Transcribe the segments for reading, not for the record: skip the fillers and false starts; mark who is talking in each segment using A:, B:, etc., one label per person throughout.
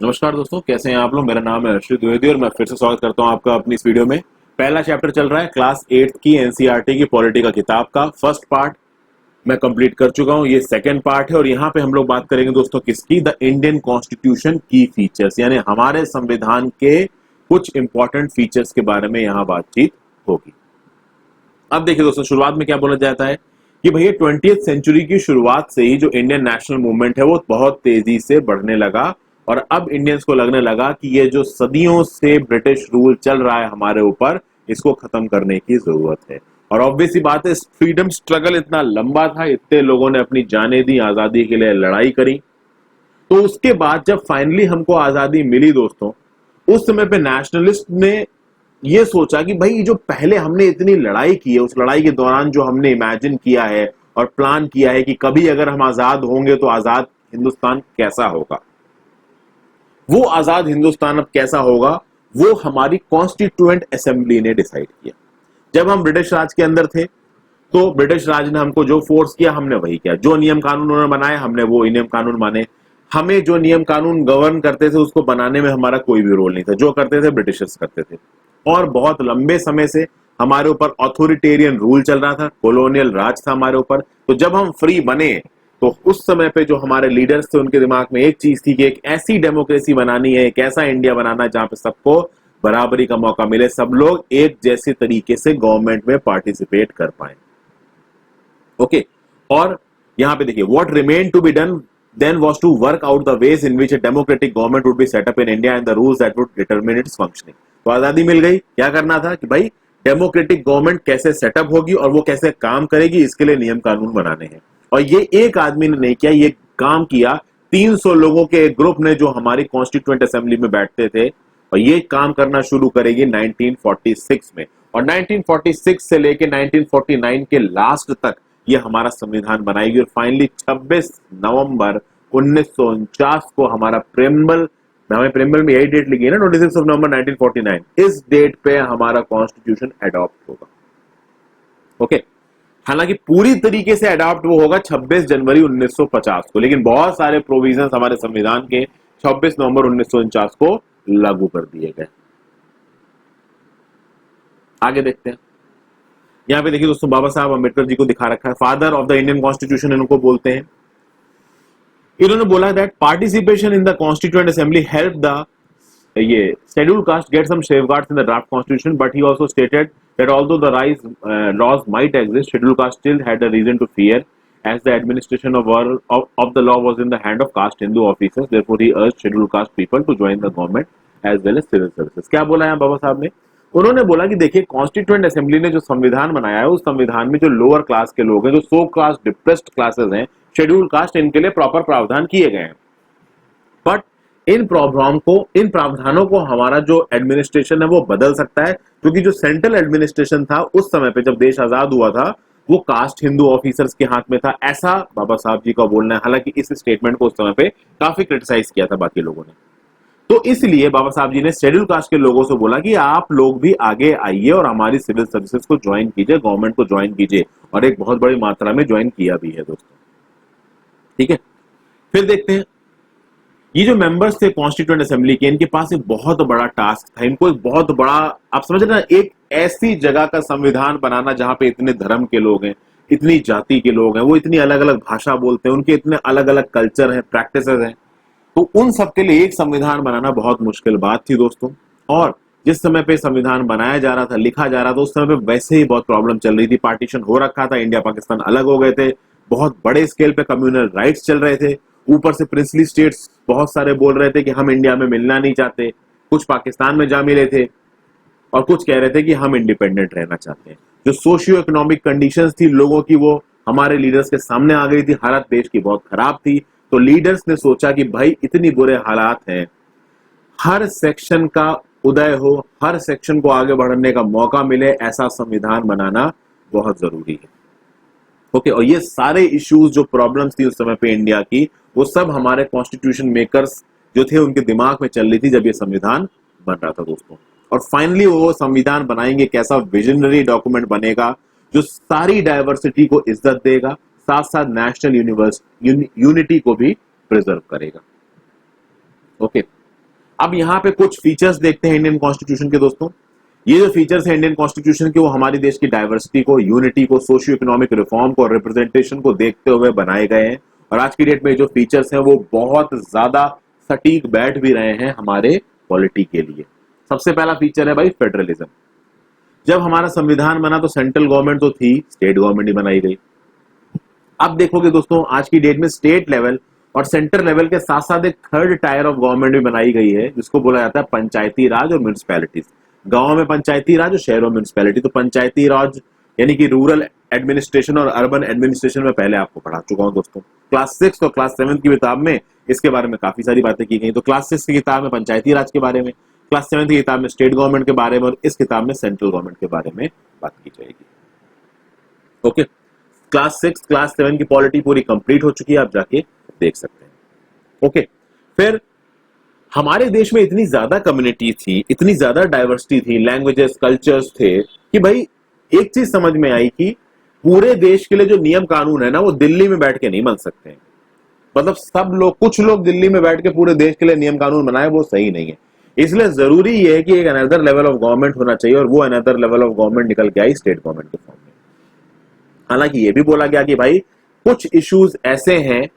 A: नमस्कार दोस्तों, कैसे हैं आप लोग। मेरा नाम है अर्षित द्विवेदी और मैं फिर से स्वागत करता हूं आपका अपनी इस वीडियो में। पहला चैप्टर चल रहा है क्लास 8 की एनसीईआरटी की पॉलिटी का किताब का। फर्स्ट पार्ट मैं कंप्लीट कर चुका हूं, ये सेकंड पार्ट है और यहाँ पे हम लोग बात करेंगे दोस्तों किसकी, द इंडियन कॉन्स्टिट्यूशन की फीचर्स, यानी हमारे संविधान के कुछ इंपॉर्टेंट फीचर्स के बारे में यहाँ बातचीत होगी। अब देखिए दोस्तों, शुरुआत में क्या बोला जाता है कि भैया 20th सेंचुरी की शुरुआत से ही जो इंडियन नेशनल मूवमेंट है वो बहुत तेजी से बढ़ने लगा और अब इंडियंस को लगने लगा कि ये जो सदियों से ब्रिटिश रूल चल रहा है हमारे ऊपर, इसको खत्म करने की जरूरत है। और ऑब्वियसली बात है, फ्रीडम स्ट्रगल इतना लंबा था, इतने लोगों ने अपनी जानें दी, आजादी के लिए लड़ाई करी। तो उसके बाद जब फाइनली हमको आजादी मिली दोस्तों, उस समय पे नेशनलिस्ट ने ये सोचा कि भाई जो पहले हमने इतनी लड़ाई की है, उस लड़ाई के दौरान जो हमने इमेजिन किया है और प्लान किया है कि कभी अगर हम आजाद होंगे तो आजाद हिंदुस्तान कैसा होगा, वो आजाद हिंदुस्तान अब कैसा होगा, वो हमारी कॉन्स्टिट्यूएंट असेंबली ने डिसाइड किया। जब हम ब्रिटिश राज के अंदर थे तो ब्रिटिश राज ने हमको जो फोर्स किया हमने वही किया, जो नियम कानून उन्होंने बनाए हमने वो नियम कानून माने। हमें जो नियम कानून गवर्न करते थे उसको बनाने में हमारा कोई भी रोल नहीं था, जो करते थे ब्रिटिशर्स करते थे। और बहुत लंबे समय से हमारे ऊपर ऑथोरिटेरियन रूल चल रहा था, कॉलोनियल राज था हमारे ऊपर। तो जब हम फ्री बने तो उस समय पे जो हमारे लीडर्स थे उनके दिमाग में एक चीज थी कि एक ऐसी डेमोक्रेसी बनानी है, एक ऐसा इंडिया बनाना है जहां पे सबको बराबरी का मौका मिले, सब लोग एक जैसे तरीके से गवर्नमेंट में पार्टिसिपेट कर पाए। ओके, और यहां पे देखिए, what remain to be done then was to work out the ways in which a democratic government would be set up in India and the rules that would determine its functioning। तो आजादी मिल गई, क्या करना था कि भाई democratic government कैसे setup होगी और वो कैसे काम करेगी, इसके लिए नियम कानून बनाने हैं। और ये एक आदमी ने नहीं किया, ये काम किया 300 लोगों के एक ग्रुप ने जो हमारी कॉन्स्टिट्यूएंट असेंबली में बैठते थे, और ये काम करना शुरू करेगी 1946 में। और 1946 से लेके 1949 के लास्ट तक ये हमारा संविधान बनाएगी और फाइनली 26 नवंबर 1949 को हमारा प्रेम्बल, हमें प्रेम्बल में यही डेट लिखी है ना, 26 नवंबर 1949, इस डेट पे हमारा कॉन्स्टिट्यूशन अडॉप्ट होगा। ओके, हालांकि पूरी तरीके से अडॉप्ट वो होगा 26 जनवरी 1950 को, लेकिन बहुत सारे प्रोविजंस हमारे संविधान के 26 नवंबर 1949 को लागू कर दिए गए। आगे देखते हैं, यहां पे देखिए दोस्तों, बाबा साहब अम्बेडकर जी को दिखा रखा है, father of the Indian constitution इनको बोलते हैं। इन्होंने बोला that participation in the constituent assembly help the ये schedule caste get some safeguards in the draft constitution, but he also stated that although the rise laws might exist, schedule caste still had a reason to fear as the administration of the law was in the hand of caste Hindu officers, therefore he urged scheduled caste people to join the government as well as civil services। क्या बोला है बाबा साहब ने? उन्होंने बोला कि देखिए, constituent assembly ने जो संविधान बनाया है, उस संविधान में जो लोअर क्लास के लोग हैं, जो सो कास्ट डिप्रेस्ड क्लासेस हैं, शेड्यूल कास्ट, इनके लिए प्रॉपर प्रावधान किए गए हैं। बट इन प्रावधानों को हमारा जो एडमिनिस्ट्रेशन है वो बदल सकता है, क्योंकि जो सेंट्रल एडमिनिस्ट्रेशन था उस समय पे जब देश आजाद हुआ था वो कास्ट हिंदू ऑफिसर्स के हाथ में था, ऐसा बाबा साहब जी का बोलना है। हालांकि इस स्टेटमेंट को उस समय पे काफी क्रिटिसाइज किया था बाकी लोगों ने। तो इसलिए बाबा साहब जी ने शेड्यूल कास्ट के लोगों से बोला कि आप लोग भी आगे आइए और हमारी सिविल सर्विसेज को ज्वाइन कीजिए, गवर्नमेंट को ज्वाइन कीजिए, और एक बहुत बड़ी मात्रा में ज्वाइन किया भी है दोस्तों। ठीक है, फिर देखते हैं, ये जो मेंबर्स थे कॉन्स्टिट्यूएंट असेंबली के, इनके पास एक बहुत बड़ा टास्क था। इनको एक बहुत बड़ा, आप समझ रहे ना, एक ऐसी जगह का संविधान बनाना जहां पे इतने धर्म के लोग हैं, इतनी जाति के लोग हैं, वो इतनी अलग अलग भाषा बोलते हैं, उनके इतने अलग अलग कल्चर हैं, प्रैक्टिसेस हैं, तो उन सबके लिए एक संविधान बनाना बहुत मुश्किल बात थी दोस्तों। और जिस समय पे संविधान बनाया जा रहा था, लिखा जा रहा था, उस समय पे वैसे ही बहुत प्रॉब्लम चल रही थी, पार्टीशन हो रखा था, इंडिया पाकिस्तान अलग हो गए थे, बहुत बड़े स्केल पे कम्युनल राइट्स चल रहे थे, ऊपर से प्रिंसली स्टेट्स बहुत सारे बोल रहे थे कि हम इंडिया में मिलना नहीं चाहते, कुछ पाकिस्तान में जा मिले थे और कुछ कह रहे थे कि हम इंडिपेंडेंट रहना चाहते हैं। जो सोशियो इकोनॉमिक कंडीशंस थी लोगों की, वो हमारे लीडर्स के सामने आ गई थी, हालत देश की बहुत खराब थी। तो लीडर्स ने सोचा कि भाई इतनी बुरे हालात हैं, हर सेक्शन का उदय हो, हर सेक्शन को आगे बढ़ने का मौका मिले, ऐसा संविधान बनाना बहुत जरूरी है। ओके, और ये सारे इश्यूज जो प्रॉब्लम्स थी उस समय पे इंडिया की, वो सब हमारे कॉन्स्टिट्यूशन मेकर्स जो थे उनके दिमाग में चल रही थी जब ये संविधान बन रहा था दोस्तों। और फाइनली वो संविधान बनाएंगे, कैसा विजनरी डॉक्यूमेंट बनेगा जो सारी डाइवर्सिटी को इज्जत देगा, साथ साथ नेशनल यूनिटी को भी प्रिजर्व करेगा। ओके, अब यहाँ पे कुछ फीचर्स देखते हैं इंडियन कॉन्स्टिट्यूशन के दोस्तों। ये जो फीचर्स है इंडियन कॉन्स्टिट्यूशन के, वो हमारे देश की डाइवर्सिटी को, यूनिटी को, सोशियो इकोनॉमिक रिफॉर्म को और रिप्रेजेंटेशन को देखते हुए बनाए गए हैं। और आज की डेट में जो फीचर्स हैं वो बहुत ज्यादा सटीक बैठ भी रहे हैं हमारे पॉलिटी के लिए। सबसे पहला फीचर है भाई फेडरलिज्म। जब हमारा संविधान बना तो सेंट्रल गवर्नमेंट तो थी, स्टेट गवर्नमेंट ही बनाई गई। अब देखोगे दोस्तों आज की डेट में स्टेट लेवल और सेंटर लेवल के साथ साथ एक थर्ड टायर ऑफ गवर्नमेंट भी बनाई गई है, जिसको बोला जाता है पंचायती राज और म्युनिसिपैलिटीज। गांव में पंचायती राज और शहरों में म्युनिसिपैलिटी। तो पंचायती राज यानी कि रूरल एडमिनिस्ट्रेशन और अर्बन एडमिनिस्ट्रेशन में पहले आपको पढ़ा चुका हूं दोस्तों। क्लास 6 और क्लास 7 की किताब में इसके बारे में काफी सारी बातें की गई। तो क्लास 6 की किताब में पंचायती राज के बारे में, क्लास 7 की किताब में स्टेट गवर्नमेंट के बारे में और इस किताब में सेंट्रल गवर्नमेंट के बारे में बात की जाएगी। ओके, क्लास 6 क्लास 7 की पॉलिटी पूरी कंप्लीट हो चुकी है, आप जाके देख सकते हैं। ओके, फिर हमारे देश में इतनी ज्यादा कम्युनिटी थी, इतनी ज्यादा डाइवर्सिटी थी, लैंग्वेजेस, कल्चर्स थे कि भाई एक चीज समझ में आई कि पूरे देश के लिए जो नियम कानून है ना वो दिल्ली में बैठ के नहीं बन सकते हैं। मतलब सब लोग, कुछ लोग दिल्ली में बैठ के पूरे देश के लिए नियम कानून बनाए, वो सही नहीं है। इसलिए जरूरी ये है कि एक अनदर लेवल ऑफ गवर्नमेंट होना चाहिए और वो अनदर लेवल ऑफ गवर्नमेंट निकल के आई स्टेट गवर्नमेंट के फॉर्म में। हालांकि ये भी बोला गया कि भाई कुछ इश्यूज ऐसे हैं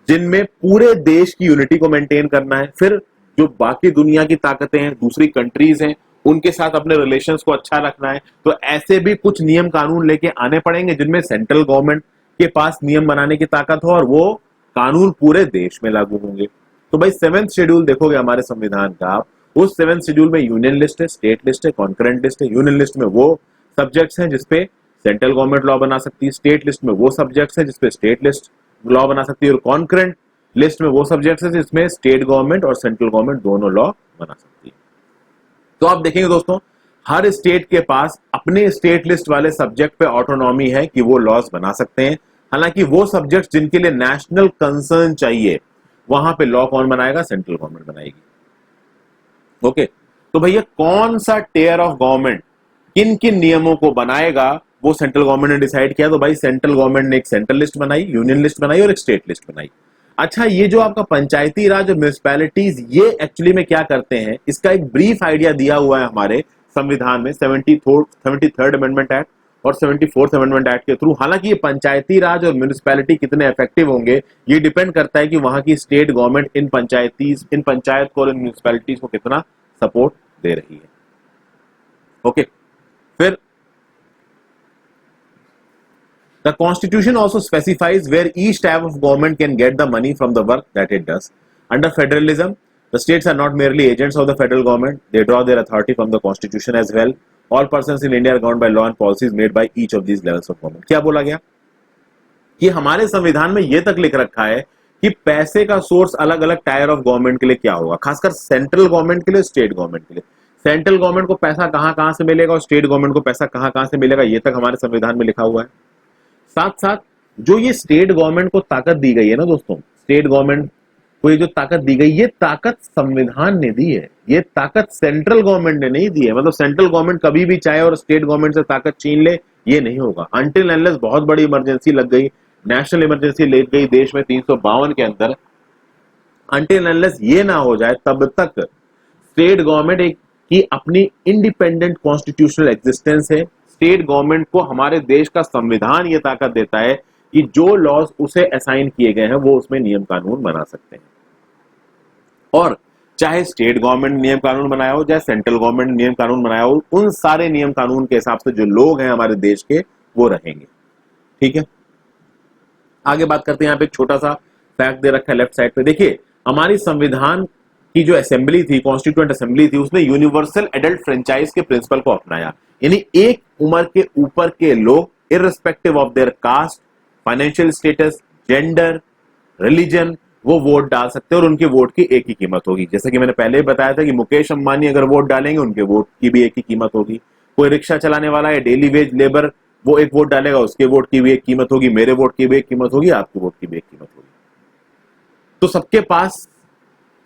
A: जिनमें पूरे देश की यूनिटी को मेंटेन करना है, फिर जो बाकी दुनिया की ताकतें हैं, दूसरी कंट्रीज हैं, उनके साथ अपने रिलेशंस को अच्छा रखना है। तो ऐसे भी कुछ नियम कानून लेके आने पड़ेंगे जिनमें सेंट्रल गवर्नमेंट के पास नियम बनाने की ताकत हो और वो कानून पूरे देश में लागू होंगे। तो भाई 7th शेड्यूल देखोगे हमारे संविधान का, उस 7th शेड्यूल में यूनियन लिस्ट है, स्टेट लिस्ट है, कॉन्करेंट लिस्ट है। यूनियन लिस्ट में वो सब्जेक्ट्स हैं जिसपे सेंट्रल गवर्नमेंट लॉ बना सकती है, स्टेट लिस्ट में वो सब्जेक्ट्स हैं जिसपे स्टेट लिस्ट लॉ बना सकती है और कॉन्करेंट लिस्ट में वो सब्जेक्ट्स हैं जिसमें स्टेट गवर्नमेंट और सेंट्रल गवर्नमेंट दोनों लॉ बना सकती है। तो आप देखेंगे दोस्तों, हर स्टेट के पास अपने स्टेट लिस्ट वाले सब्जेक्ट पे ऑटोनॉमी है कि वो लॉज बना सकते हैं। हालांकि वो सब्जेक्ट जिनके लिए नेशनल कंसर्न चाहिए वहां पे लॉ कौन बनाएगा? सेंट्रल गवर्नमेंट बनाएगी। ओके, तो भैया कौन सा टेयर ऑफ गवर्नमेंट किन किन नियमों को बनाएगा वो सेंट्रल गवर्नमेंट ने डिसाइड किया। तो भाई सेंट्रल गवर्नमेंट ने एक सेंट्रल लिस्ट बनाई, यूनियन लिस्ट बनाई और एक स्टेट लिस्ट बनाई। अच्छा, ये जो आपका पंचायती राज और म्युनिसिपैलिटीज, ये एक्चुअली में क्या करते हैं, इसका एक ब्रीफ आइडिया दिया हुआ है हमारे संविधान में 73rd अमेंडमेंट एक्ट और 74th अमेंडमेंट एक्ट के थ्रू। हालांकि ये पंचायती राज और म्युनिसिपैलिटी कितने इफेक्टिव होंगे ये डिपेंड करता है कि वहां की स्टेट गवर्नमेंट इन पंचायत को और इन म्युनिसिपैलिटीज को कितना सपोर्ट दे रही है। ओके, फिर the constitution also specifies where each type of government can get the money from the work that it does. Under federalism, the states are not merely agents of the federal government, they draw their authority from the constitution as well. All persons in India are governed by law and policies made by each of these levels of government. क्या बोला गया कि हमारे संविधान में यह तक लिख रखा है कि पैसे का सोर्स अलग अलग टायर ऑफ गवर्नमेंट के लिए क्या होगा, खासकर सेंट्रल गवर्नमेंट के लिए, स्टेट गवर्नमेंट के लिए। सेंट्रल गवर्नमेंट को पैसा कहां से मिलेगा और स्टेट गवर्नमेंट को पैसा कहां से मिलेगा, यह तक हमारे संविधान में लिखा हुआ है। साथ साथ जो ये स्टेट गवर्नमेंट को ताकत दी गई है ना दोस्तों, स्टेट गवर्नमेंट को ये जो ताकत दी गई, ये ताकत संविधान ने दी है, ये ताकत सेंट्रल गवर्नमेंट ने नहीं दी है। मतलब सेंट्रल गवर्नमेंट कभी भी चाहे और स्टेट गवर्नमेंट से ताकत छीन ले, ये नहीं होगा। अनटिल अनलेस बहुत बड़ी इमरजेंसी लग गई, नेशनल इमरजेंसी लग गई देश में 352 के अंदर, अनटिल अनलेस ये ना हो जाए तब तक स्टेट गवर्नमेंट एक की अपनी इंडिपेंडेंट कॉन्स्टिट्यूशनल एग्जिस्टेंस है। स्टेट गवर्नमेंट को हमारे देश का संविधान ये ताकत देता है कि जो लॉज उसे असाइन किए गए हैं वो उसमें नियम कानून बना सकते हैं। और चाहे स्टेट गवर्नमेंट नियम कानून बनाया हो, चाहे सेंट्रल गवर्नमेंट नियम कानून बनाया हो, उन सारे नियम कानून के हिसाब से जो लोग हैं हमारे देश के वो रहेंगे। ठीक है, आगे बात करते हैं। यहाँ पे एक छोटा सा फैक्ट दे रखा है लेफ्ट साइड पे, देखिए हमारी संविधान की जो असेंबली थी, कॉन्स्टिट्यूएंट असेंबली थी, उसने यूनिवर्सल एडल्ट फ्रेंचाइज के प्रिंसिपल को अपनाया। यानी एक उम्र के ऊपर के लोग irrespective of their caste, financial status, gender, religion, वो वोट डाल सकते हैं और उनके वोट की एक ही कीमत होगी। जैसे कि मैंने पहले ही बताया था कि मुकेश अंबानी अगर वोट डालेंगे उनके वोट की भी एक ही कीमत होगी। कोई रिक्शा चलाने वाला है, डेली वेज लेबर, वो एक वोट डालेगा, उसके वोट की भी एक कीमत होगी, मेरे वोट की भी एक कीमत होगी, आपके वोट की भी एक कीमत होगी। तो सबके पास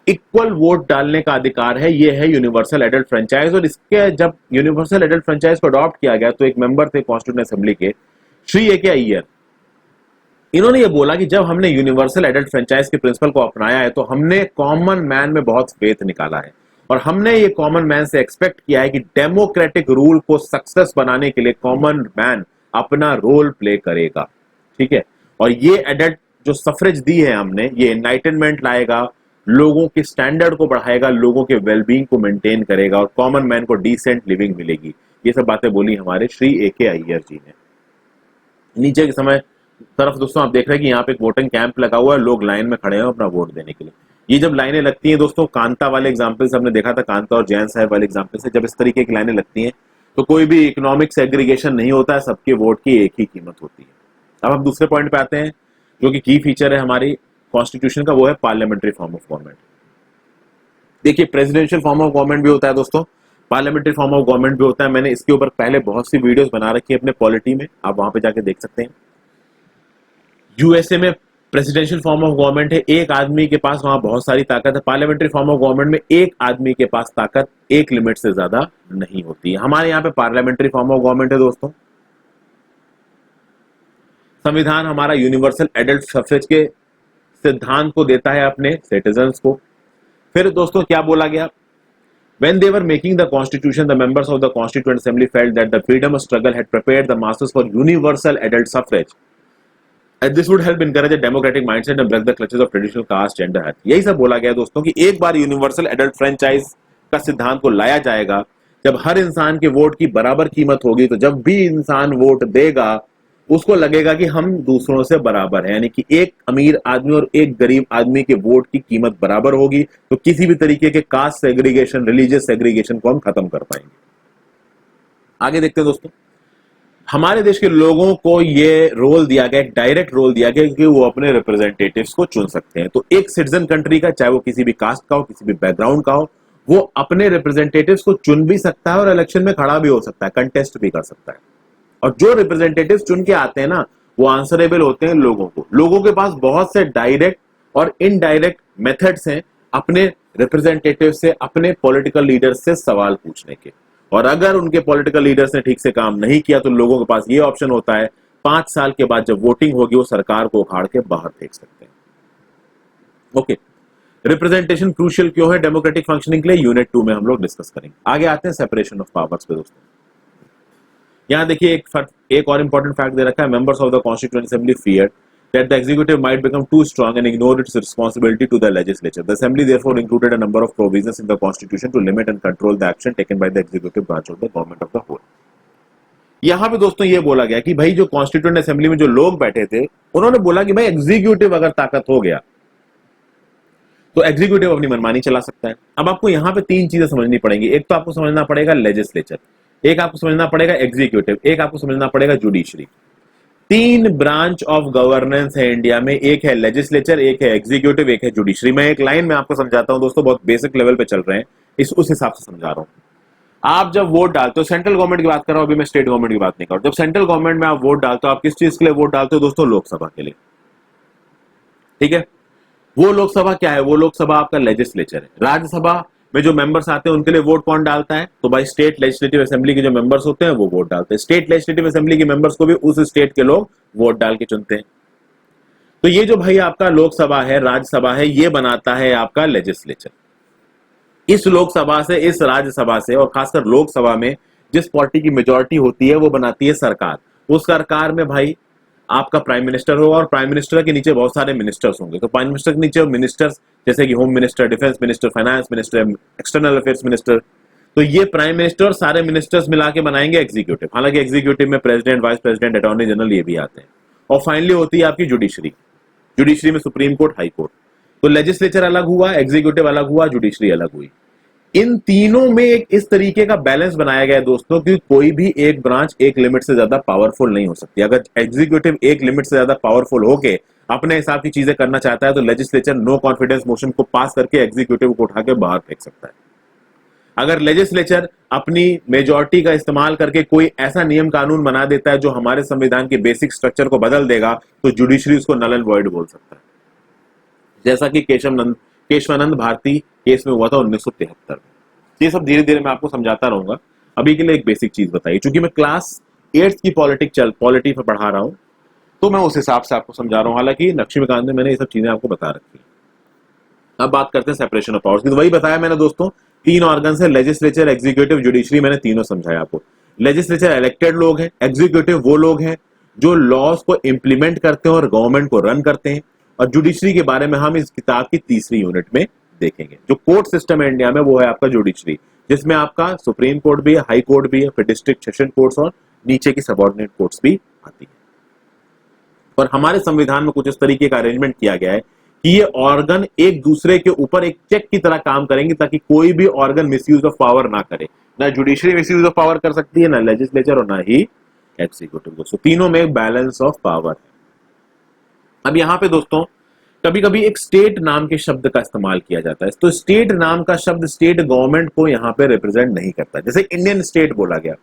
A: इक्वल वोट डालने का अधिकार है। ये है यूनिवर्सल एडल्ट फ्रेंचाइज। और इसके जब यूनिवर्सल एडल्ट फ्रेंचाइज को अडॉप्ट किया गया तो एक मेंबर थे कॉन्स्टिट्यूएंट असेंबली के, श्री ए के अय्यर, इन्होंने ये बोला कि जब हमने यूनिवर्सल एडल्ट फ्रेंचाइज के प्रिंसिपल को अपनाया है तो हमने कॉमन मैन में बहुत फेथ निकाला है। और हमने ये कॉमन मैन से एक्सपेक्ट किया है कि डेमोक्रेटिक रूल को सक्सेस बनाने के लिए कॉमन मैन अपना रोल प्ले करेगा, ठीक है। और ये एडल्ट जो सफरेज दी है हमने, ये एनलाइटनमेंट लाएगा, लोगों के स्टैंडर्ड को बढ़ाएगा, लोगों के वेलबींग को मेंटेन करेगा और कॉमन मैन को डिसेंट लिविंग मिलेगी। ये सब बातें बोली हमारे श्री AK अय्यर जी ने। नीचे के समय तरफ दोस्तों आप देख रहे हैं कि यहाँ पे एक वोटिंग कैंप लगा हुआ है, लोग लाइन में खड़े हैं अपना वोट देने के लिए। ये जब लाइनें लगती हैं दोस्तों, कांता वाले एग्जाम्पल से हमने देखा था, कांता और जैन साहब वाले एग्जाम्पल से, जब इस तरीके की लाइनें लगती हैं तो कोई भी इकोनॉमिक सेग्रीगेशन नहीं होता है, सबके वोट की एक ही कीमत होती है। अब हम दूसरे पॉइंट पे आते हैं जो कि की फीचर है हमारी कॉन्स्टिट्यूशन का, वो है पार्लियामेंट्री फॉर्म ऑफ गवर्नमेंट। देखिए प्रेसिडेंशियल फॉर्म ऑफ गवर्नमेंट भी होता है दोस्तों, पार्लियामेंट्री फॉर्म ऑफ गवर्नमेंट भी होता है। मैंने इसके ऊपर पहले बहुत सी वीडियोस बना रखी है अपने पॉलिटी में, आप वहां पे जाके देख सकते हैं। यूएसए में प्रेसिडेंशियल फॉर्म ऑफ गवर्नमेंट है, एक आदमी के पास वहां बहुत सारी ताकत है। पार्लियामेंट्री फॉर्म ऑफ गवर्नमेंट में एक आदमी के पास ताकत एक लिमिट से ज्यादा नहीं होती है। हमारे यहाँ पे पार्लियामेंट्री फॉर्म ऑफ गवर्नमेंट है दोस्तों। संविधान हमारा यूनिवर्सल एडल्ट सफरेज के सिद्धांत को देता है अपने सिटीजन्स को। फिर दोस्तों क्या बोला गया, When they were making the constitution, the members of the Constituent Assembly felt that the freedom struggle had prepared the masses for universal adult suffrage. And this would help encourage a democratic mindset and break the clutches of traditional caste gender hierarchy. यही सब बोला गया दोस्तों कि एक बार universal adult franchise का सिद्धांत को लाया जाएगा, जब हर इंसान के वोट की बराबर कीमत होगी, तो जब भी इंसान वोट देगा उसको लगेगा कि हम दूसरों से बराबर हैं, यानी कि एक अमीर आदमी और एक गरीब आदमी के वोट की कीमत बराबर होगी, तो किसी भी तरीके के कास्ट सेग्रीगेशन, रिलीजियस सेग्रीगेशन को हम खत्म कर पाएंगे। आगे देखते हैं दोस्तों, हमारे देश के लोगों को ये रोल दिया गया, एक डायरेक्ट रोल दिया गया कि वो अपने रिप्रेजेंटेटिव्स को चुन सकते हैं। तो एक सिटीजन कंट्री का, चाहे वो किसी भी कास्ट का हो, किसी भी बैकग्राउंड का हो, वो अपने रिप्रेजेंटेटिव्स को चुन भी सकता है और इलेक्शन में खड़ा भी हो सकता है, कंटेस्ट भी कर सकता है। और जो रिप्रेजेंटेटिव्स चुन के आते हैं ना, वो आंसरेबल होते हैं लोगों को। लोगों के पास बहुत से डायरेक्ट और इनडायरेक्ट मेथड्स हैं अपने रिप्रेजेंटेटिव से, अपने पॉलिटिकल लीडर्स से सवाल पूछने के। और अगर उनके पॉलिटिकल लीडर्स ने ठीक से काम नहीं किया तो लोगों के पास ये ऑप्शन होता है, 5 साल के बाद जब वोटिंग होगी वो सरकार को उखाड़ के बाहर फेंक सकते हैं। ओके, रिप्रेजेंटेशन क्रूशियल क्यों है डेमोक्रेटिक फंक्शनिंग के लिए, यूनिट 2 में हम लोग डिस्कस करेंगे। आगे आते हैं सेपरेशन ऑफ पावर्स पे दोस्तों। यहां देखिए एक और इंपॉर्टेंट फैक्ट दे रखा है, members of the constituent assembly feared that the executive might become too strong and ignore its responsibility to the legislature. The assembly therefore included a number of provisions in the constitution to limit and control the action taken by the executive branch of the government of the whole. यहां पे दोस्तों ये बोला गया कि भाई जो constituent assembly में जो लोग बैठे थे, उन्होंने बोला कि भाई एग्जीक्यूटिव अगर ताकत हो गया तो एग्जीक्यूटिव अपनी मनमानी चला सकता है। अब आपको यहां पे 3 चीजें समझनी पड़ेंगी। एक तो आपको समझना पड़ेगा लेजिस्लेचर, एक आपको समझना पड़ेगा एग्जीक्यूटिव, एक आपको समझना पड़ेगा जुडिशरी। 3 ब्रांच ऑफ गवर्नेंस है इंडिया में, एक है लेजिस्लेचर, एक है एग्जीक्यूटिव, एक है जुडिशरी। मैं एक लाइन में आपको समझाता हूं दोस्तों, बहुत बेसिक लेवल पे चल रहे हैं, उस हिसाब से समझा रहा हूं। आप जब वोट डालते हो, सेंट्रल गवर्नमेंट की बात कर रहा हूं, अभी मैं स्टेट गवर्नमेंट की बात नहीं कर रहा हूं। जब सेंट्रल गवर्नमेंट में आप वोट डालते हो, आप किस चीज के लिए वोट डालते हो दोस्तों? लोकसभा के लिए, ठीक है। वो लोकसभा क्या है? वो लोकसभा आपका लेजिस्लेचर है। राज्यसभा में जो मेंबर्स आते हैं उनके लिए वोट कौन डालता है? तो भाई स्टेट लेजिस्लेटिव असेंबली के जो मेंबर्स होते हैं वो वोट डालते हैं। स्टेट लेजिस्लेटिव असेंबली के मेंबर्स को भी उस स्टेट के लोग वोट डाल के चुनते हैं। तो ये जो भाई आपका लोकसभा है, राज्यसभा है, ये बनाता है आपका लेजिस्लेचर। इस लोकसभा से, इस राज्यसभा से, और खासकर लोकसभा में जिस पार्टी की मेजोरिटी होती है वो बनाती है सरकार। उस सरकार में भाई आपका प्राइम मिनिस्टर होगा और प्राइम मिनिस्टर के नीचे बहुत सारे मिनिस्टर्स होंगे। तो प्राइम मिनिस्टर के नीचे मिनिस्टर्स जैसे कि home minister, defence minister, finance minister, external affairs minister, तो ये प्राइम मिनिस्टर और सारे मिनिस्टर्स मिला के बनाएंगे एग्जीक्यूटिव। हालांकि एग्जीक्यूटिव में president, vice president, attorney general ये भी आते हैं। और फाइनली होती है आपकी जुडिशरी। जुडिशरी में सुप्रीम कोर्ट, हाई कोर्ट। तो लेजिस्लेचर अलग हुआ, एग्जीक्यूटिव अलग हुआ, जुडिशरी अलग हुई। इन तीनों में एक इस तरीके का बैलेंस बनाया गया है दोस्तों कि कोई भी एक ब्रांच एक लिमिट से ज्यादा पावरफुल नहीं हो सकती। अगर एग्जीक्यूटिव एक लिमिट से ज्यादा पावरफुल होके अपने हिसाब की चीजें करना चाहता है तो लेजिस्लेचर नो कॉन्फिडेंस मोशन को पास करके एग्जीक्यूटिव को उठा के बाहर फेंक सकता है। अगर लेजिस्लेचर अपनी मेजॉरिटी का इस्तेमाल करके कोई ऐसा नियम कानून बना देता है जो हमारे संविधान के बेसिक स्ट्रक्चर को बदल देगा तो जुडिशरी उसको नल एंड वॉइड बोल सकता है, जैसा कि केशवानंद भारती केस में हुआ था 1973 में। ये सब धीरे धीरे मैं आपको समझाता रहूंगा। अभी के लिए एक बेसिक चीज बताइए, क्योंकि मैं क्लास 8th की पॉलिटी पर पढ़ा रहा हूं तो मैं उस हिसाब से आपको समझा रहा हूं। हालांकि लक्ष्मीकांत में मैंने ये सब चीजें आपको बता रखी है। अब बात करते हैं सेपरेशन ऑफ पावर्स की। तो वही बताया मैंने दोस्तों तीन ऑर्गन है, लेजिस्लेचर, एग्जीक्यूटिव, जुडिशरी, मैंने तीनों समझाया आपको। लेजिस्लेचर इलेक्टेड लोग हैं, एग्जीक्यूटिव वो लोग हैं जो लॉज को इंप्लीमेंट करते हैं और गवर्नमेंट को रन करते हैं, और जुडिशरी के बारे में हम इस किताब की तीसरी यूनिट में देखेंगे। जो कोर्ट सिस्टम है इंडिया में वो है आपका जुडिशरी, जिसमें आपका सुप्रीम कोर्ट भी है, हाई कोर्ट भी है, फिर डिस्ट्रिक्ट सेशन कोर्ट्स और नीचे की सबऑर्डिनेट कोर्ट्स भी आती है। और हमारे संविधान में कुछ इस तरीके का अरेंजमेंट किया गया है कि ये ऑर्गन एक दूसरे के ऊपर एक चेक की तरह काम करेंगे, ताकि कोई भी ऑर्गन मिसयूज ऑफ पावर ना करे। ना जुडिशरी मिसयूज ऑफ पावर कर सकती है, ना लेजिस्लेचर और ना ही एग्जीक्यूटिव। दोस्तों तीनों में एक बैलेंस ऑफ पावर है। अब यहां पे दोस्तों कभी कभी एक स्टेट नाम के शब्द का इस्तेमाल किया जाता है, तो स्टेट नाम का शब्द स्टेट गवर्नमेंट को यहां पे रिप्रेजेंट नहीं करता। जैसे इंडियन स्टेट बोला गया,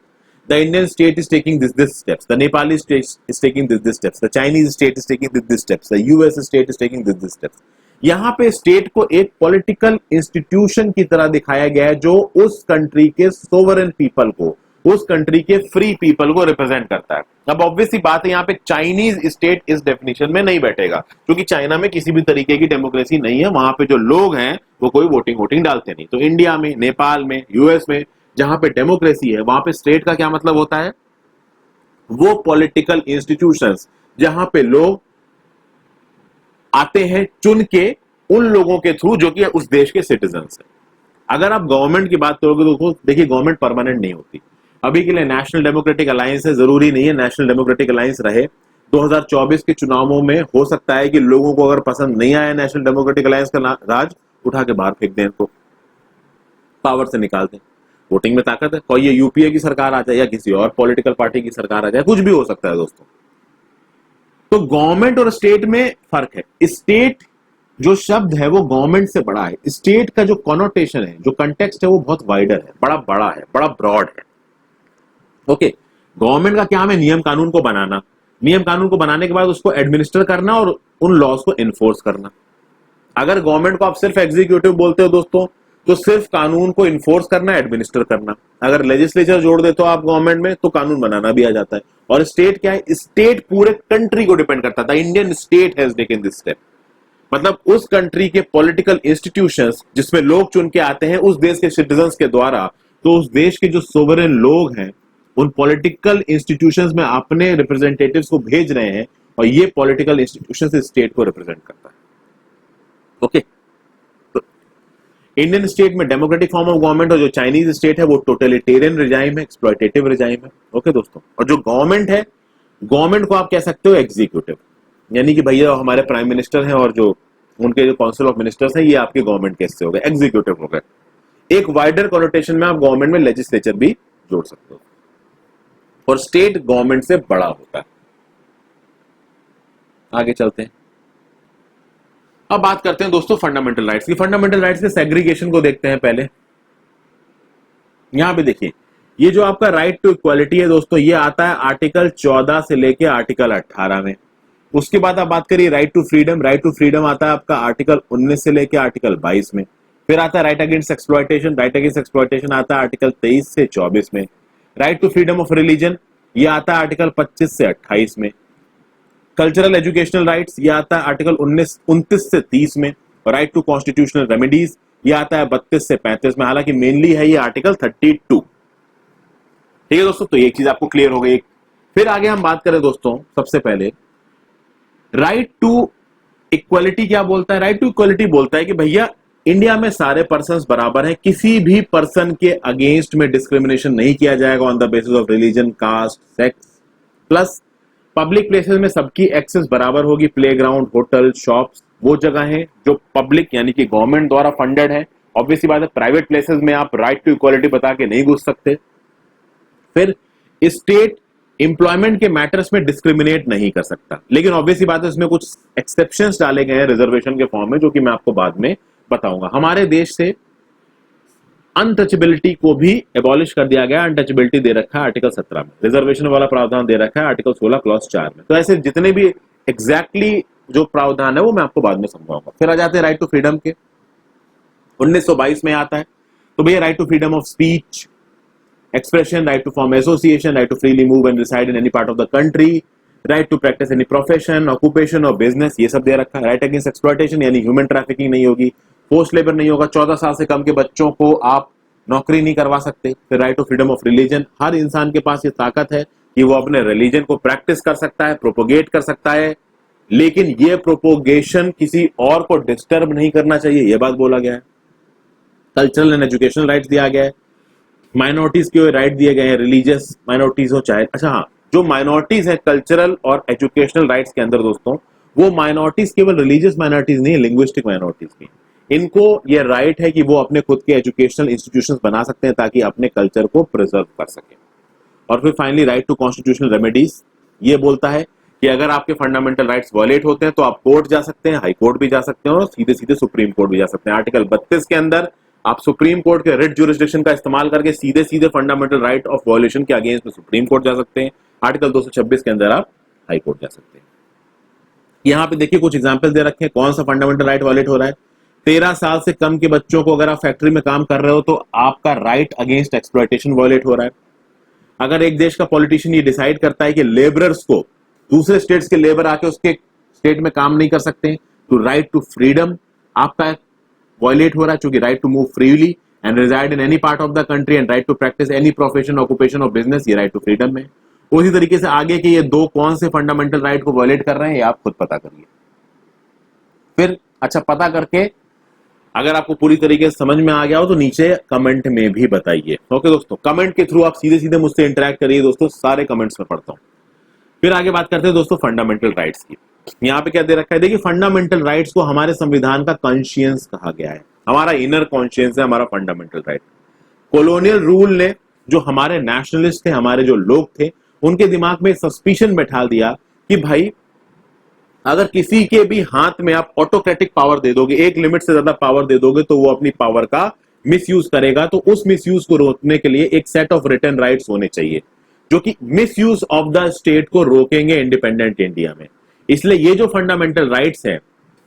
A: the Indian state is taking this steps, the Nepali state is taking this steps, the Chinese state is taking this steps, the US state is taking this steps. यहां पे स्टेट को एक political institution की तरह दिखाया गया है जो उस कंट्री के सोवरेन पीपल को, उस कंट्री के फ्री पीपल को रिप्रेजेंट करता है। अब ऑब्वियसली बात है, यहाँ पे चाइनीज स्टेट इस डेफिनेशन में नहीं बैठेगा, क्योंकि चाइना में किसी भी तरीके की डेमोक्रेसी नहीं है, वहां पे जो लोग हैं वो कोई वोटिंग डालते नहीं। तो इंडिया में, नेपाल में, यूएस में जहां पे डेमोक्रेसी है, वहां पे स्टेट का क्या मतलब होता है, वो पॉलिटिकल इंस्टीट्यूशंस जहां पे लोग आते हैं चुन के उन लोगों के थ्रू जो कि उस देश के सिटीजन्स हैं। अगर आप गवर्नमेंट की बात करोगे तो देखिए गवर्नमेंट परमानेंट नहीं होती। अभी के लिए नेशनल डेमोक्रेटिक अलायंस है, जरूरी नहीं है नेशनल डेमोक्रेटिक अलायंस रहे। 2024 के चुनावों में हो सकता है कि लोगों को अगर पसंद नहीं आया नेशनल डेमोक्रेटिक अलायंस का राज, उठा के बाहर फेंक दें, इनको पावर से निकाल दें। वोटिंग में ताकत है, कोई ये यूपीए की सरकार आ जाए या किसी और पॉलिटिकल पार्टी की सरकार आ जाए, कुछ भी हो सकता है दोस्तों। तो गवर्नमेंट और स्टेट में फर्क है। स्टेट जो शब्द है वो गवर्नमेंट से बड़ा है। स्टेट का जो कॉनोटेशन है, जो कंटेक्स्ट है, वो बहुत वाइडर है, बड़ा है, बड़ा ब्रॉड है। ओके, गवर्नमेंट का काम है नियम कानून को बनाना, नियम कानून को बनाने के बाद उसको एडमिनिस्टर करना और उन लॉज को इन्फोर्स करना। अगर गवर्नमेंट को आप सिर्फ एग्जीक्यूटिव बोलते हो दोस्तों, तो सिर्फ कानून को इन्फोर्स करना, एडमिनिस्टर करना। अगर लेजिस्लेचर जोड़ देते हो आप गवर्नमेंट में, तो कानून बनाना भी आ जाता है। और स्टेट क्या है, स्टेट पूरे कंट्री को डिपेंड करता था। Indian state has taken this step, मतलब उस कंट्री के पॉलिटिकल इंस्टीट्यूशंस जिसमें लोग चुन के आते हैं उस देश के सिटीजन्स के द्वारा, तो उस देश के जो सोवरेन लोग हैं उन पॉलिटिकल इंस्टीट्यूशंस में अपने रिप्रेजेंटेटिव्स को भेज रहे हैं, और ये पॉलिटिकल इंस्टीट्यूशंस स्टेट को रिप्रेजेंट करता है। ओके, तो इंडियन स्टेट में डेमोक्रेटिक फॉर्म ऑफ गवर्नमेंट, और जो चाइनीज स्टेट है वो टोटलिटेरियन रिजाइम है, एक्सप्लॉयटेटिव रिजाइम है। ओके दोस्तों, और जो गवर्नमेंट है, गवर्नमेंट को आप कह सकते हो एग्जीक्यूटिव, यानी कि भैया हमारे प्राइम मिनिस्टर हैं और जो उनके जो काउंसिल ऑफ मिनिस्टर्स हैं, ये आपके गवर्नमेंट के हिस्से हो गए, एग्जीक्यूटिव हो गए। एक वाइडर कॉनोटेशन में आप गवर्नमेंट में लेजिस्लेचर भी जोड़ सकते हो, और स्टेट गवर्नमेंट से बड़ा होता है। आगे चलते हैं, अब बात करते हैं दोस्तों फंडामेंटल राइट्स की। फंडामेंटल राइट्स के सेग्रीगेशन को देखते हैं पहले। यहां पे देखिए, ये जो आपका राइट टू इक्वालिटी है दोस्तों, ये आता है आर्टिकल 14 से लेके आर्टिकल 18 में। उसके बाद आप बात करिए right to freedom, right to freedom आता है आपका आर्टिकल 19 से लेके आर्टिकल 22 में। फिर आता है right against exploitation, right against exploitation आता है आर्टिकल 23 से 24 में। Right to freedom of religion, ये आता है आर्टिकल 25 से 28 में। कल्चरल एजुकेशनल राइट्स, ये आता है आर्टिकल 29 से 30 में। राइट टू कॉन्स्टिट्यूशनल रेमेडीज, ये आता है 32 से 35 में। हालांकि मेनली है ये आर्टिकल 32। ठीक है दोस्तों, तो ये चीज आपको क्लियर हो गई। फिर आगे हम बात करें दोस्तों, सबसे पहले राइट टू इक्वलिटी क्या बोलता है। राइट टू इक्वलिटी बोलता है कि भैया इंडिया में सारे पर्सन्स बराबर हैं, किसी भी पर्सन के अगेंस्ट में डिस्क्रिमिनेशन नहीं किया जाएगा on the basis of religion, caste, sex. Plus public places में सबकी एक्सेस बराबर होगी। प्लेग्राउंड, होटल, शॉप्स, वो जगह हैं जो पब्लिक यानी कि गवर्नमेंट द्वारा फंडेड है। ऑब्वियसली बात है, प्राइवेट प्लेसेस में आप राइट टू इक्वलिटी बता के नहीं घुस सकते। फिर स्टेट एम्प्लॉयमेंट के मैटर्स में डिस्क्रिमिनेट नहीं कर सकता, लेकिन ऑब्वियसली बात है इसमें कुछ एक्सेप्शंस डाले गए हैं रिजर्वेशन के फॉर्म में, जो कि मैं आपको बाद में बताऊंगा। हमारे देश से अनटचेबिलिटी को भी एबॉलिश कर दिया गया। अनटचेबिलिटी दे रखा है आर्टिकल 17 में, रिजर्वेशन वाला प्रावधान दे रखा है आर्टिकल 16 क्लॉज 4 में। तो ऐसे जितने भी एग्जैक्टली जो प्रावधान है वो मैं आपको बाद में समझाऊंगा। फिर आ जाते हैं राइट टू फ्रीडम के, 1922 में आता है। तो भैया right to freedom of speech, expression, right to form association, right to freely move and reside in any part of the country, right to practice any profession, occupation or business, ये सब दे रखा है। right against exploitation यानी human trafficking नहीं होगी। Post labour नहीं होगा, 14 साल से कम के बच्चों को आप नौकरी नहीं करवा सकते। फिर right to freedom of religion, हर इंसान के पास ये ताकत है कि वो अपने रिलीजन को प्रैक्टिस कर सकता है, प्रोपोगेट कर सकता है, लेकिन ये प्रोपोगेशन किसी और को डिस्टर्ब नहीं करना चाहिए, ये बात बोला गया है। कल्चरल एंड एजुकेशनल राइट्स दिया गया है, माइनॉरिटीज के राइट दिए गए हैं, रिलीजियस माइनॉरिटीज हो चाहे, अच्छा हाँ, जो माइनॉरिटीज है कल्चरल और एजुकेशनल राइट्स के अंदर दोस्तों, वो माइनॉरिटीज केवल रिलीजियस माइनॉरिटीज नहीं है, लिंग्विस्टिक माइनॉरिटीज की। इनको ये राइट है कि वो अपने खुद के एजुकेशनल इंस्टीट्यूशंस बना सकते हैं ताकि अपने कल्चर को प्रिजर्व कर सके। और फिर finally right to constitutional remedies, ये बोलता है कि अगर आपके फंडामेंटल राइट्स वायलेट होते हैं तो आप कोर्ट जा सकते हैं, हाई कोर्ट भी जा सकते हैं और सीधे सीधे सुप्रीम कोर्ट भी जा सकते हैं। आर्टिकल 32 के अंदर आप सुप्रीम कोर्ट के रिट ज्यूरिसडिक्शन का इस्तेमाल करके सीधे सीधे फंडामेंटल राइट ऑफ वायलेशन के अगेंस्ट में सुप्रीम कोर्ट जा सकते हैं। आर्टिकल 226 के अंदर आप हाई कोर्ट जा सकते हैं। यहाँ पे देखिए कुछ एग्जाम्पल दे रखे हैं कौन सा फंडामेंटल राइट वायलेट हो रहा है। 13 साल से कम के बच्चों को अगर आप फैक्ट्री में काम कर रहे हो तो आपका राइट अगेंस्ट एक्सप्लॉयटेशन वायलेट हो रहा है। अगर एक देश का पॉलिटिशियन ये डिसाइड करता है कि लेबरर्स को, दूसरे स्टेट्स के लेबर आके उसके स्टेट में काम नहीं कर सकते, तो राइट टू फ्रीडम आपका वायलेट हो रहा है, क्योंकि right to move freely and reside in any part of the country and right to practise any profession, occupation और बिजनेस, ये राइट टू फ्रीडम में। उसी तरीके से आगे के ये दो कौन से फंडामेंटल राइट को वायलेट कर रहे हैं ये आप खुद पता करिए। फिर अच्छा पता करके अगर आपको पूरी तरीके से समझ में आ गया हो तो नीचे कमेंट में भी बताइए। ओके दोस्तों, कमेंट के थ्रू आप सीधे सीधे मुझसे इंटरेक्ट करिए दोस्तों, सारे कमेंट्स में पढ़ता हूं। फिर आगे बात करते हैं दोस्तों फंडामेंटल राइट्स की। यहाँ पे क्या दे रखा है, देखिए फंडामेंटल राइट्स को हमारे संविधान का कॉन्शियंस कहा गया है, हमारा इनर कॉन्शियंस है हमारा फंडामेंटल राइट। कॉलोनियल रूल ने जो हमारे नेशनलिस्ट थे, हमारे जो लोग थे, उनके दिमाग में सस्पिशन बैठा दिया कि भाई अगर किसी के भी हाथ में आप ऑटोक्रेटिक पावर दे दोगे, एक लिमिट से ज्यादा पावर दे दोगे, तो वो अपनी पावर का मिसयूज करेगा। तो उस मिसयूज को रोकने के लिए एक सेट ऑफ रिटन राइट्स होने चाहिए जो कि मिसयूज ऑफ द स्टेट को रोकेंगे इंडिपेंडेंट इंडिया में। इसलिए ये जो फंडामेंटल राइट्स हैं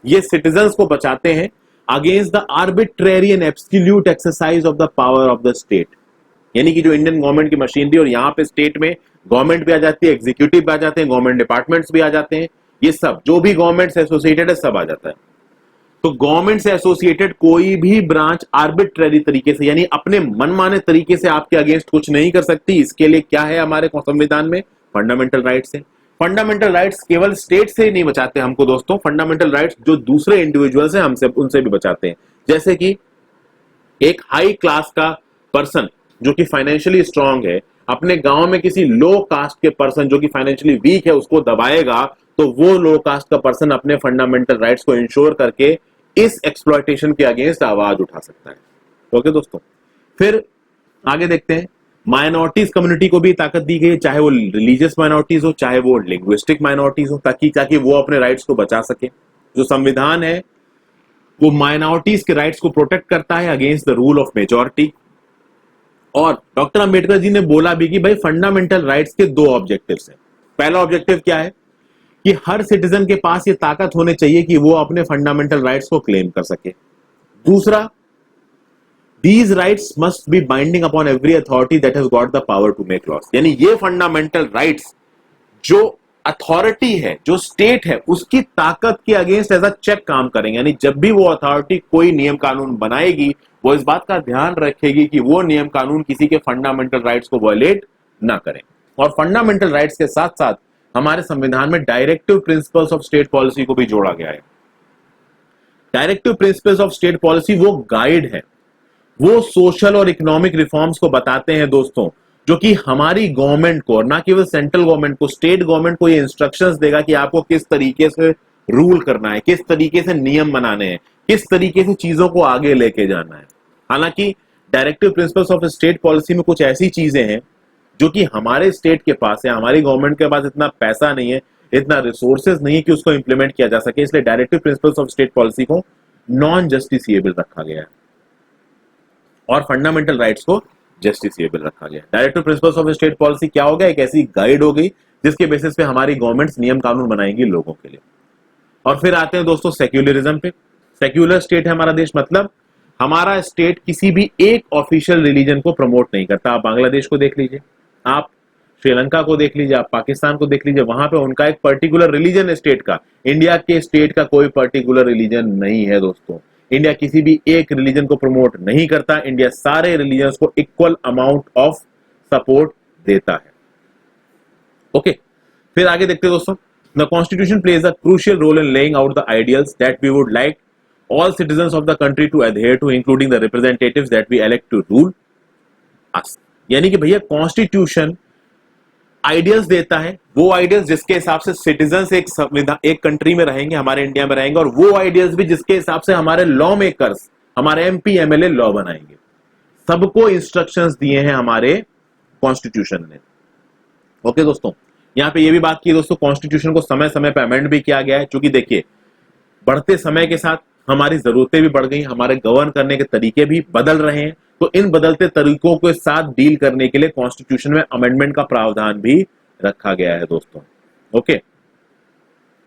A: ये सिटीजन्स को बचाते हैं against the arbitrary and absolute exercise of the power of the state. यानी कि जो इंडियन गवर्नमेंट की मशीनरी, और यहाँ पे स्टेट में गवर्नमेंट भी आ जाती है, एग्जीक्यूटिव भी आ जाते हैं, गवर्नमेंट डिपार्टमेंट्स भी आ जाते हैं, ये सब जो भी गवर्नमेंट से एसोसिएटेड है सब आ जाता है। तो गवर्नमेंट से एसोसिएटेड कोई भी ब्रांच आर्बिट्ररी तरीके से यानी अपने मनमाने तरीके से आपके अगेंस्ट कुछ नहीं कर सकती। इसके लिए क्या है हमारे संविधान में, फंडामेंटल राइट्स है। फंडामेंटल राइट्स केवल स्टेट से नहीं बचाते हमको दोस्तों, फंडामेंटल राइट्स जो दूसरे इंडिविजुअल्स हैं हमसे उनसे भी बचाते हैं। जैसे कि एक हाई क्लास का पर्सन जो कि फाइनेंशियली स्ट्रांग है अपने गांव में किसी लो कास्ट के पर्सन जो कि फाइनेंशियली वीक है उसको दबाएगा, तो वो लो कास्ट का पर्सन अपने फंडामेंटल राइट्स को इंश्योर करके इस एक्सप्लॉयटेशन के अगेंस्ट आवाज उठा सकता है। ओके दोस्तों, फिर आगे देखते हैं। माइनॉरिटीज कम्युनिटी को भी ताकत दी गई है, चाहे वो रिलीजियस माइनॉरिटीज हो चाहे वो लिंग्विस्टिक माइनॉरिटीज हो, ताकि वो अपने राइट्स को बचा सके। जो संविधान है वो माइनॉरिटीज के राइट्स को प्रोटेक्ट करता है against the rule of majority. और डॉक्टर अंबेडकर जी ने बोला भी कि भाई फंडामेंटल राइट्स के दो ऑब्जेक्टिव्स हैं। पहला ऑब्जेक्टिव क्या है कि हर सिटीजन के पास ये ताकत होने चाहिए कि वो अपने फंडामेंटल राइट्स को क्लेम कर सके। दूसरा, these rights must be binding upon every authority that has got the power to make laws. यानी ये फंडामेंटल राइट्स जो अथॉरिटी है, जो स्टेट है, उसकी ताकत के अगेंस्ट एज अ चेक काम करेंगे। यानी जब भी वो अथॉरिटी कोई नियम कानून बनाएगी वो इस बात का ध्यान रखेगी कि वो नियम कानून किसी के फंडामेंटल राइट्स को वायलेट ना करें। और फंडामेंटल राइट्स के साथ साथ हमारे संविधान में directive principles of state policy को भी जोड़ा गया है। Directive principles of state policy वो गाइड है, वो सोशल और इकोनॉमिक रिफॉर्म्स को बताते हैं दोस्तों, जो कि हमारी गवर्नमेंट को, और ना केवल सेंट्रल गवर्नमेंट को, स्टेट गवर्नमेंट को ये इंस्ट्रक्शंस देगा कि आपको किस तरीके से रूल करना है, किस तरीके से नियम बनाने हैं, किस तरीके से चीजों को आगे लेके जाना है। हालांकि directive principles of state policy में कुछ ऐसी चीजें हैं जो कि हमारे स्टेट के पास है, हमारी गवर्नमेंट के पास इतना पैसा नहीं है, इतना रिसोर्सेज नहीं है कि उसको इंप्लीमेंट किया जा सके। इसलिए directive principles of state policy को नॉन जस्टिसिएबल रखा गया है और फंडामेंटल राइट्स को जस्टिसिएबल रखा गया है। Directive principles of state policy क्या हो गया, एक ऐसी गाइड हो गई जिसके बेसिस पे हमारी गवर्नमेंट्स नियम कानून बनाएंगी लोगों के लिए। और फिर आते हैं दोस्तों सेक्युलरिज्म पे। सेक्युलर स्टेट है हमारा देश, मतलब हमारा स्टेट किसी भी एक ऑफिशियल रिलीजन को प्रमोट नहीं करता। आप बांग्लादेश को देख लीजिए, आप श्रीलंका को देख लीजिए, आप पाकिस्तान को देख लीजिए, वहां पे उनका एक पर्टिकुलर रिलीजन है स्टेट का। इंडिया के स्टेट का कोई पर्टिकुलर रिलीजन नहीं है दोस्तों। इंडिया किसी भी एक रिलीजन को प्रमोट नहीं करता, इंडिया सारे रिलीजन्स को इक्वल अमाउंट ऑफ सपोर्ट देता है। ओके, फिर आगे देखते हैं दोस्तों। The constitution plays a crucial role in laying out the ideals that we would like all citizens of the country to adhere to, including the representatives that we elect to rule us। यानी कि भैया constitution ideals देता है, वो ideals जिसके हिसाब से citizens एक संविधान एक कंट्री में रहेंगे, हमारे इंडिया में रहेंगे, और वो आइडियल्स भी जिसके हिसाब से हमारे लॉ मेकर्स, हमारे एमपी एमएलए लॉ बनाएंगे। सबको इंस्ट्रक्शंस दिए हैं हमारे कॉन्स्टिट्यूशन ने। ओके दोस्तों, यहां पे ये भी बात की दोस्तों, कॉन्स्टिट्यूशन को समय समय पर अमेंड भी किया गया है, क्योंकि देखिए बढ़ते समय के साथ हमारी जरूरतें भी बढ़ गई, हमारे गवर्न करने के तरीके भी बदल रहे हैं, तो इन बदलते तरीकों के साथ डील करने के लिए कॉन्स्टिट्यूशन में अमेंडमेंट का प्रावधान भी रखा गया है दोस्तों। ओके,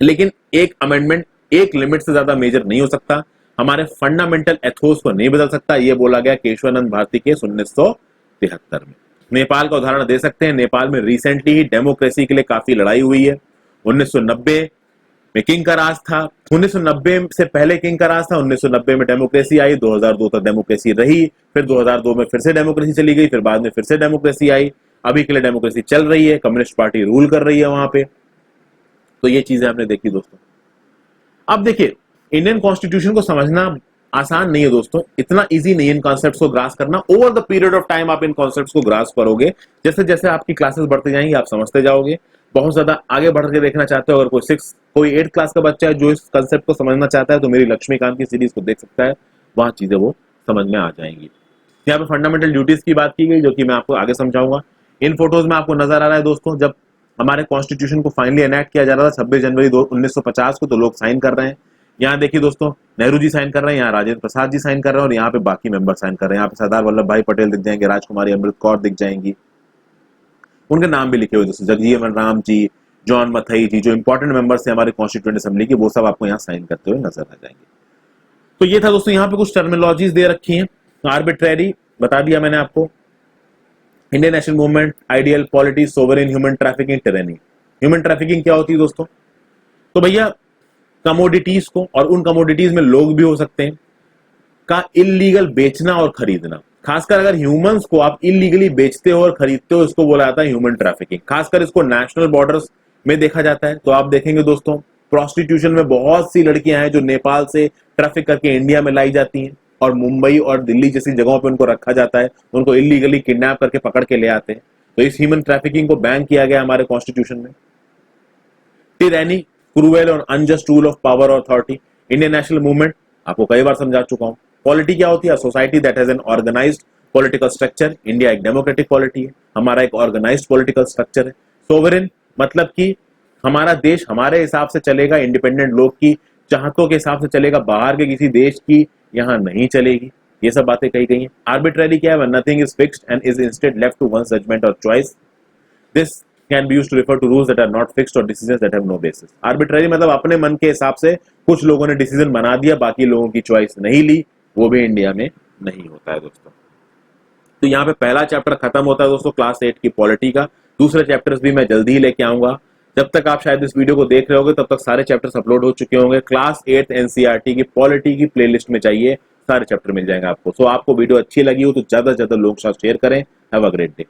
A: लेकिन एक अमेंडमेंट एक लिमिट से ज्यादा मेजर नहीं हो सकता, हमारे फंडामेंटल एथोस को नहीं बदल सकता, ये बोला गया केशवानंद भारती के 1973 में। नेपाल का उदाहरण दे सकते हैं, नेपाल में रिसेंटली ही डेमोक्रेसी के लिए काफी लड़ाई हुई है। 1990 में किंग का राज था, 1990 से पहले किंग का राज था, 1990 में डेमोक्रेसी आई, 2002 तक डेमोक्रेसी रही, फिर 2002 में फिर से डेमोक्रेसी चली गई, फिर बाद में फिर से डेमोक्रेसी आई, अभी के लिए डेमोक्रेसी चल रही है, कम्युनिस्ट पार्टी रूल कर रही है वहां पे। तो ये चीजें हमने देखी दोस्तों। अब देखिए, इंडियन कॉन्स्टिट्यूशन को समझना आसान नहीं है दोस्तों, इतना इजी नहीं है इन कॉन्सेप्ट्स को ग्रास करना। Over the period of time आप इन कॉन्सेप्ट्स को ग्रास करोगे, जैसे जैसे आपकी क्लासेस बढ़ती जाएंगी आप समझते जाओगे। बहुत ज्यादा आगे बढ़ के देखना चाहते हो, अगर कोई 8 क्लास का बच्चा है जो इस कंसेप्ट को समझना चाहता है, तो मेरी लक्ष्मीकांत की सीरीज को देख सकता है, वहां चीजें वो समझ में आ जाएंगी। यहाँ पे फंडामेंटल ड्यूटीज की बात की गई, जो कि मैं आपको आगे समझाऊंगा। इन फोटोज में आपको नजर आ रहा है दोस्तों, जब हमारे कॉन्स्टिट्यूशन को फाइनली एनैक्ट किया जा रहा था 26 जनवरी 1950 को, तो लोग साइन कर रहे हैं। यहाँ देखिए दोस्तों, नेहरू जी साइन कर रहे हैं, यहाँ राजेंद्र प्रसाद जी साइन कर रहे हैं, और यहाँ पे बाकी मेंबर साइन कर रहे हैं। यहाँ पे सरदार वल्लभ भाई पटेल दिख जाएंगे, राजकुमारी अमृत कौर दिख जाएंगी, उनके नाम भी लिखे हुए दोस्तों, जगजीवन राम जी, जॉन मथई जी, जो इंपॉर्टेंट मेंबर्स हैं हमारे कॉन्स्टिट्यूएंट असेंबली के, वो सब आपको यहाँ साइन करते हुए नजर आ जाएंगे। तो ये था दोस्तों, यहाँ पे कुछ टर्मिनोलॉजीज दे रखी हैं। आर्बिट्रेरी बता दिया मैंने आपको, Indian national movement, ideal, polity, sovereign, human trafficking, tyranny. Human trafficking क्या होती है दोस्तों? तो भैया कमोडिटीज को, और उन कमोडिटीज में लोग भी हो सकते हैं, का इलीगल बेचना और खरीदना। खासकर अगर ह्यूमंस को आप इलीगली बेचते हो और खरीदते हो, इसको बोला जाता है ह्यूमन ट्रैफिकिंग। खासकर इसको नेशनल बॉर्डर्स में देखा जाता है। तो आप देखेंगे दोस्तों, प्रोस्टिट्यूशन में बहुत सी लड़कियां हैं जो नेपाल से ट्रैफिक करके इंडिया में लाई जाती हैं, और मुंबई और दिल्ली जैसी जगहों पे उनको रखा जाता है, उनको इलीगली किडनैप करके पकड़ के ले आते हैं। तो इस ह्यूमन ट्रैफिकिंग को बैन किया गया हमारे कॉन्स्टिट्यूशन में। टिरैनी, क्रूएल और अनजस्ट रूल ऑफ पावर और अथॉरिटी। इंडियन नेशनल मूवमेंट आपको कई बार समझा चुका हूं। पॉलिटी क्या होती है? Society that has an organised political structure. India एक डेमोक्रेटिक पॉलिटी है, हमारा एक ऑर्गेनाइज्ड पॉलिटिकल स्ट्रक्चर है। सोवरेन मतलब कि हमारा देश हमारे हिसाब से चलेगा, इंडिपेंडेंट लोग की चाहतों के हिसाब से चलेगा, बाहर के किसी देश की यहां नहीं चलेगी। ये सब बातें कही गई हैं। आर्बिट्ररी क्या है? When nothing is fixed and is instead left to one's judgment or choice. This can be used to refer to rules that are not fixed or decisions that have no basis. Arbitrary मतलब अपने मन के हिसाब से कुछ लोगों ने decision बना दिया, बाकी लोगों की चॉइस नहीं ली, वो भी इंडिया में नहीं होता है दोस्तों। तो यहाँ पे पहला चैप्टर खत्म होता है दोस्तों क्लास 8 की पॉलिटी का। दूसरे चैप्टर्स भी मैं जल्दी ही लेके आऊंगा। जब तक आप शायद इस वीडियो को देख रहे होगे तब तक सारे चैप्टर्स अपलोड हो चुके होंगे। क्लास 8 एनसीईआरटी की पॉलिटी की प्लेलिस्ट में चाहिए, सारे चैप्टर मिल जाएंगे आपको। सो आपको वीडियो अच्छी लगी हो तो ज्यादा से ज्यादा लोगों के साथ शेयर करें। Have a great day.